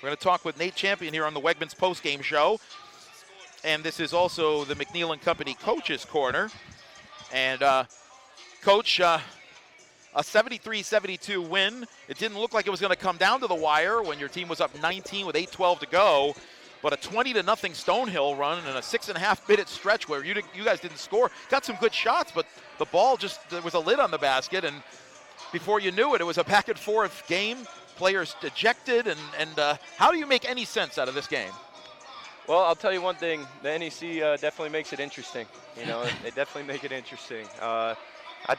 We're going to talk with Nate Champion here on the Wegmans postgame show. And this is also the McNeil and Company Coaches Corner. And, Coach, a 73-72 win. It didn't look like it was going to come down to the wire when your team was up 19 with 8:12 to go. But a 20-0 Stonehill run and a 6.5-minute stretch where you guys didn't score. Got some good shots, but the ball just, there was a lid on the basket. And before you knew it, it was a back-and-forth game. Players dejected. And how do you make any sense out of this game? Well, I'll tell you one thing. The NEC definitely makes it interesting. You know, they definitely make it interesting. I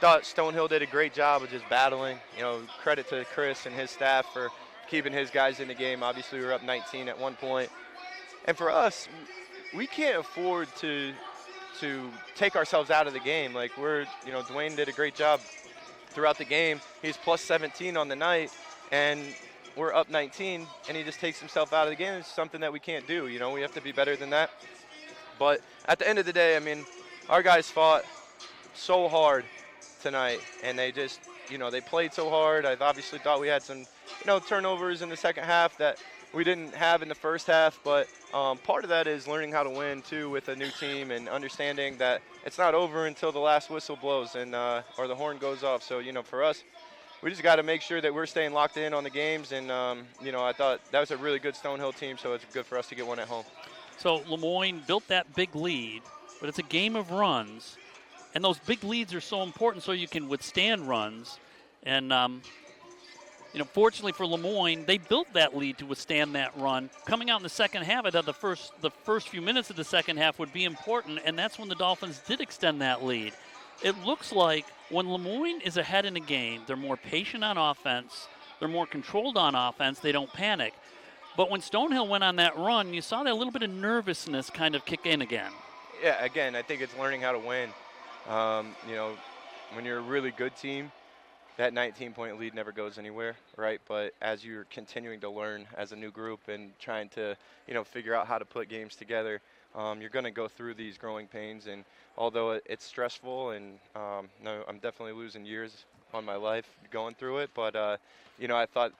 thought Stonehill did a great job of just battling. You know, credit to Chris and his staff for keeping his guys in the game. Obviously, we were up 19 at one point. And for us, we can't afford to take ourselves out of the game. Like Dwayne did a great job throughout the game. He's plus 17 on the night, and we're up 19, and he just takes himself out of the game. It's something that we can't do. You know, we have to be better than that. But at the end of the day, I mean, our guys fought so hard tonight, and they just, they played so hard. I've obviously thought we had some, turnovers in the second half that we didn't have in the first half, but part of that is learning how to win, too, with a new team and understanding that it's not over until the last whistle blows and or the horn goes off. So, for us, we just got to make sure that we're staying locked in on the games. And, I thought that was a really good Stonehill team, so it's good for us to get one at home. So Moyne built that big lead, but it's a game of runs. And those big leads are so important so you can withstand runs. And, fortunately for Moyne, they built that lead to withstand that run. Coming out in the second half, I thought the first few minutes of the second half would be important, and that's when the Dolphins did extend that lead. It looks like when Moyne is ahead in a game, they're more patient on offense, they're more controlled on offense, they don't panic. But when Stonehill went on that run, you saw that little bit of nervousness kind of kick in again. Yeah, again, I think it's learning how to win. When you're a really good team, that 19-point lead never goes anywhere, right? But as you're continuing to learn as a new group and trying to, figure out how to put games together, you're going to go through these growing pains. And although it's stressful, and I'm definitely losing years on my life going through it, but I thought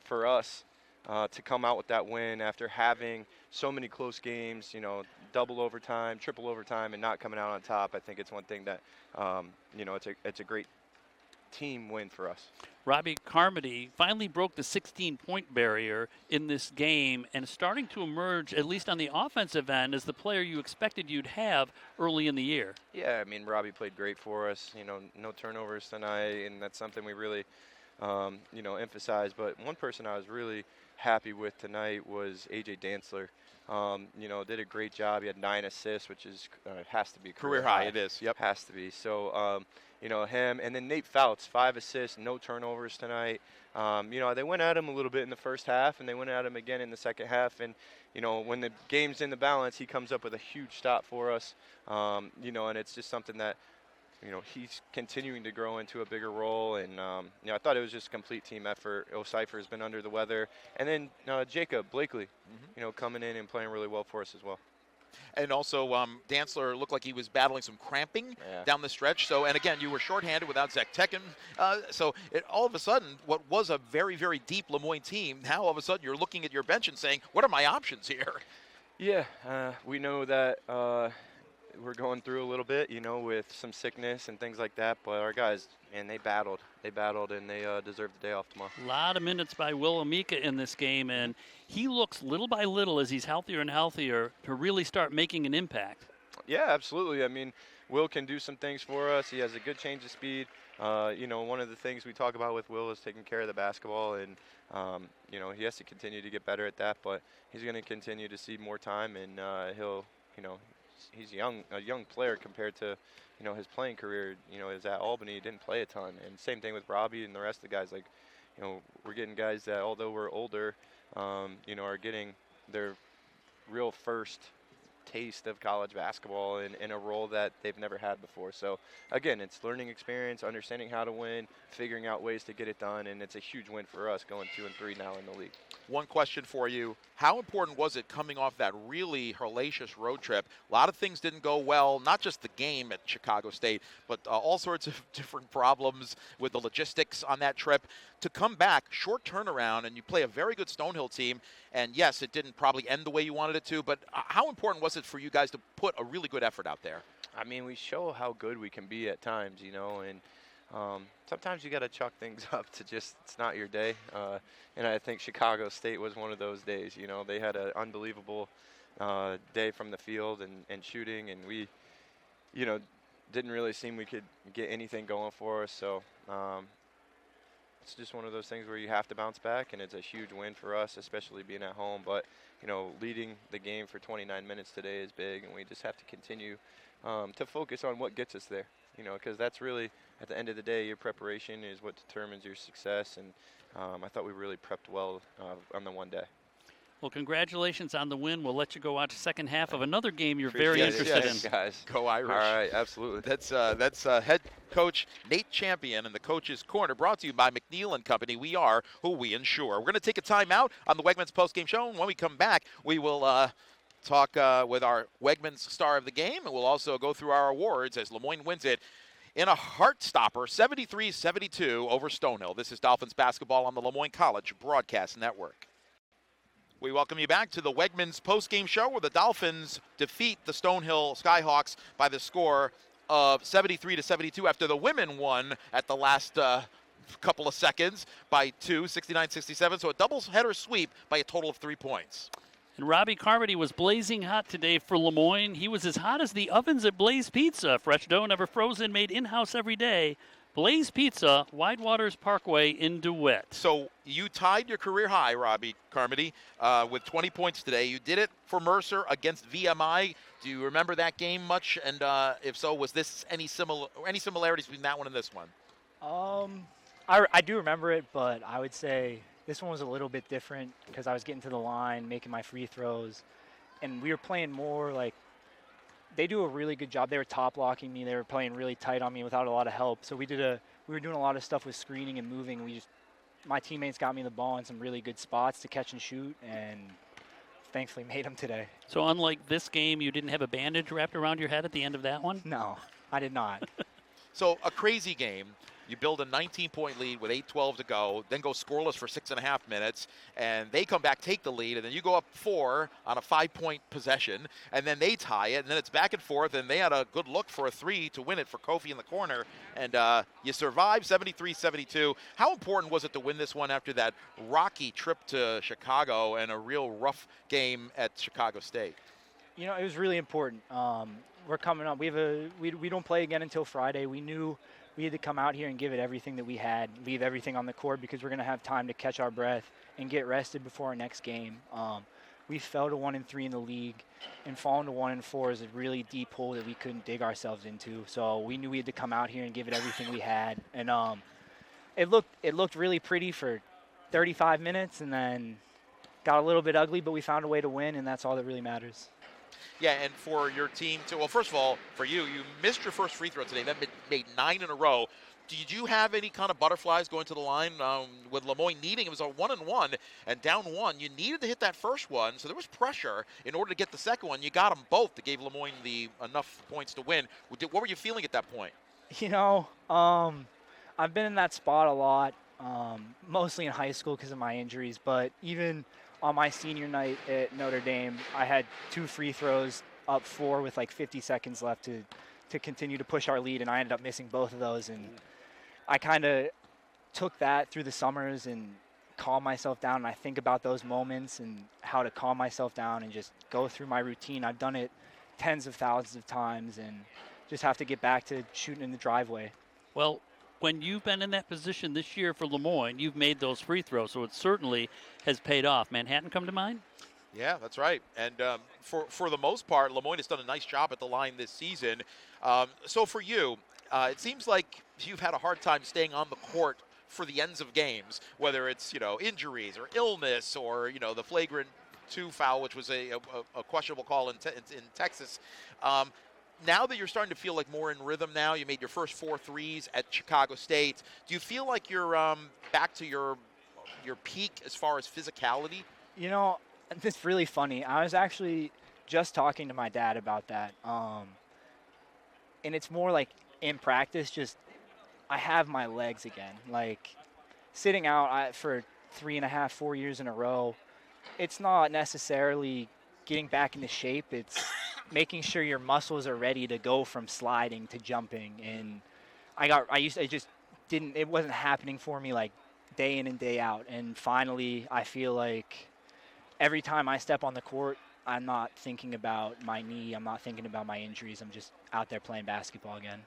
for us to come out with that win after having so many close games, double overtime, triple overtime, and not coming out on top, I think it's one thing that it's a great team win for us. Robby Carmody finally broke the 16-point barrier in this game and starting to emerge, at least on the offensive end, as the player you expected you'd have early in the year. Yeah, I mean, Robby played great for us. No turnovers tonight, and that's something we really, emphasize. But one person I was really happy with tonight was A.J. Dantzler. Did a great job. He had 9 assists, which is has to be career high. It is. Yep, has to be. So, him, and then Nate Fouts, 5 assists, no turnovers tonight. They went at him a little bit in the first half, and they went at him again in the second half. And when the game's in the balance, he comes up with a huge stop for us. And it's just something that he's continuing to grow into a bigger role. And, I thought it was just a complete team effort. O'Cypher's been under the weather. And then Jacob Blakely, coming in and playing really well for us as well. And also, Dantzler looked like he was battling some cramping down the stretch. So, and again, you were shorthanded without Zach Tekken. So, all of a sudden, what was a very, very deep Moyne team, now all of a sudden you're looking at your bench and saying, what are my options here? Yeah, we know that we're going through a little bit, with some sickness and things like that. But our guys, man, they battled. And they deserve the day off tomorrow. A lot of minutes by Will Amika in this game, and he looks little by little as he's healthier and healthier to really start making an impact. Yeah, absolutely. I mean, Will can do some things for us. He has a good change of speed. One of the things we talk about with Will is taking care of the basketball, and he has to continue to get better at that. But he's going to continue to see more time, and he'll, he's a young player compared to, his playing career. Is at Albany, he didn't play a ton, and same thing with Robby and the rest of the guys. Like, we're getting guys that, although we're older, are getting their real first taste of college basketball in a role that they've never had before. So again, it's learning experience, understanding how to win, figuring out ways to get it done, and it's a huge win for us going 2-3 now in the league. one question for you. How important was it coming off that really hellacious road trip? A lot of things didn't go well, not just the game at Chicago State, but all sorts of different problems with the logistics on that trip. To come back, short turnaround, and you play a very good Stonehill team, and yes, it didn't probably end the way you wanted it to, but how important was it for you guys to put a really good effort out there? I mean, we show how good we can be at times, you know, and sometimes you got to chalk things up to just it's not your day. And I think Chicago State was one of those days. You know, they had an unbelievable day from the field and shooting, and we, you know, didn't really seem we could get anything going for us. So it's just one of those things where you have to bounce back, and it's a huge win for us, especially being at home. But, you know, leading the game for 29 minutes today is big, and we just have to continue to focus on what gets us there. You know, because that's really, at the end of the day, your preparation is what determines your success. And I thought we really prepped well on the one day. Well, congratulations on the win. We'll let you go out to second half of another game you're very interested in. Guys. Go Irish. All right, absolutely. That's head coach Nate Champion in the Coach's Corner, brought to you by McNeil & Company. We are who we insure. We're going to take a timeout on the Wegmans postgame show, and when we come back, we will talk with our Wegmans star of the game, and we'll also go through our awards as Lemoyne wins it in a heart-stopper, 73-72 over Stonehill. This is Dolphins basketball on the Moyne College Broadcast Network. We welcome you back to the Wegmans postgame show where the Dolphins defeat the Stonehill Skyhawks by the score of 73-72 after the women won at the last couple of seconds by 2, 69-67. So a double-header sweep by a total of 3 points. And Robby Carmody was blazing hot today for Lemoyne. He was as hot as the ovens at Blaze Pizza. Fresh dough, never frozen, made in-house every day. Blaze Pizza, Widewaters Parkway in DeWitt. So you tied your career high, Robby Carmody, with 20 points today. You did it for Mercer against VMI. Do you remember that game much? And if so, was this any similarities between that one and this one? I do remember it, but I would say this one was a little bit different because I was getting to the line, making my free throws, and we were playing more like they do a really good job. They were top blocking me. They were playing really tight on me without a lot of help. So we were doing a lot of stuff with screening and moving. My teammates got me the ball in some really good spots to catch and shoot, and thankfully made them today. So unlike this game, you didn't have a bandage wrapped around your head at the end of that one? No, I did not. So a crazy game. You build a 19-point lead with 8:12 to go, then go scoreless for 6.5 minutes, and they come back, take the lead, and then you go up 4 on a 5-point possession, and then they tie it, and then it's back and forth, and they had a good look for a 3 to win it for Kofi in the corner, and you survive 73-72. How important was it to win this one after that rocky trip to Chicago and a real rough game at Chicago State? You know, it was really important. We're coming up. We don't play again until Friday. We knew we had to come out here and give it everything that we had, leave everything on the court because we're going to have time to catch our breath and get rested before our next game. We fell to 1-3 in the league, and falling to 1-4 is a really deep hole that we couldn't dig ourselves into. So we knew we had to come out here and give it everything we had. And it looked really pretty for 35 minutes, and then got a little bit ugly, but we found a way to win, and that's all that really matters. Yeah, and for your team to, well, first of all, for you missed your first free throw today. That made 9 in a row. Did you have any kind of butterflies going to the line with Lemoyne needing? It was a 1-1 and down 1. You needed to hit that first one, so there was pressure in order to get the second one. You got them both that gave Lemoyne enough points to win. What were you feeling at that point? You know, I've been in that spot a lot, mostly in high school because of my injuries, but even on my senior night at Notre Dame, I had 2 free throws up 4 with like 50 seconds left to continue to push our lead, and I ended up missing both of those. And I kind of took that through the summers and calmed myself down, and I think about those moments and how to calm myself down and just go through my routine. I've done it tens of thousands of times and just have to get back to shooting in the driveway. Well, when you've been in that position this year for Lemoyne, you've made those free throws, so it certainly has paid off. Manhattan come to mind? Yeah, that's right. And for the most part, Lemoyne has done a nice job at the line this season. So for you, it seems like you've had a hard time staying on the court for the ends of games, whether it's, injuries or illness or, the flagrant 2 foul, which was a questionable call in Texas. Now that you're starting to feel like more in rhythm now, you made your first 4 threes at Chicago State. Do you feel like you're back to your your peak as far as physicality? You know, it's really funny. I was actually just talking to my dad about that. And it's more like in practice, just I have my legs again. Like sitting out for 3.5, 4 years in a row, it's not necessarily getting back into shape. It's making sure your muscles are ready to go from sliding to jumping. And it wasn't happening for me like day in and day out. And finally, I feel like every time I step on the court, I'm not thinking about my knee. I'm not thinking about my injuries. I'm just out there playing basketball again.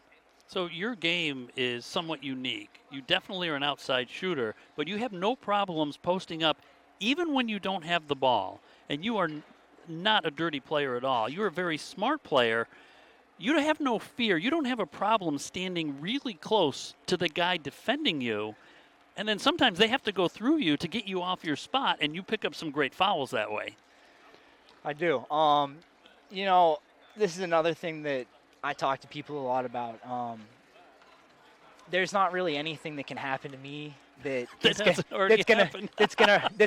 So your game is somewhat unique. You definitely are an outside shooter, but you have no problems posting up even when you don't have the ball. And you are not a dirty player at all. You're a very smart player. You have no fear. You don't have a problem standing really close to the guy defending you. And then sometimes they have to go through you to get you off your spot, and you pick up some great fouls that way. I do. You know, this is another thing that I talk to people a lot about. There's not really anything that can happen to me that's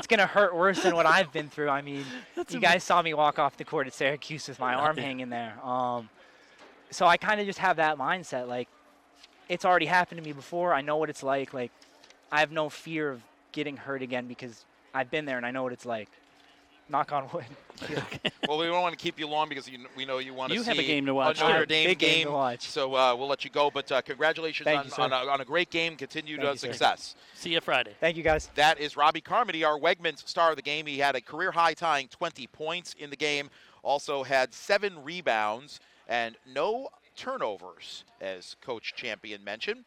gonna hurt worse than what I've been through. I mean, you guys saw me walk off the court at Syracuse with my arm hanging there. So I kind of just have that mindset. Like, it's already happened to me before. I know what it's like. Like, I have no fear of getting hurt again because I've been there and I know what it's like. Knock on wood. Well, we don't want to keep you long because we know you want to see. You have a game to watch. A Notre Big Dame game to watch. So we'll let you go. But congratulations on a great game. Continued success. See you Friday. Thank you, guys. That is Robby Carmody, our Wegmans star of the game. He had a career-high tying 20 points in the game. Also had 7 rebounds and no turnovers, as Coach Champion mentioned.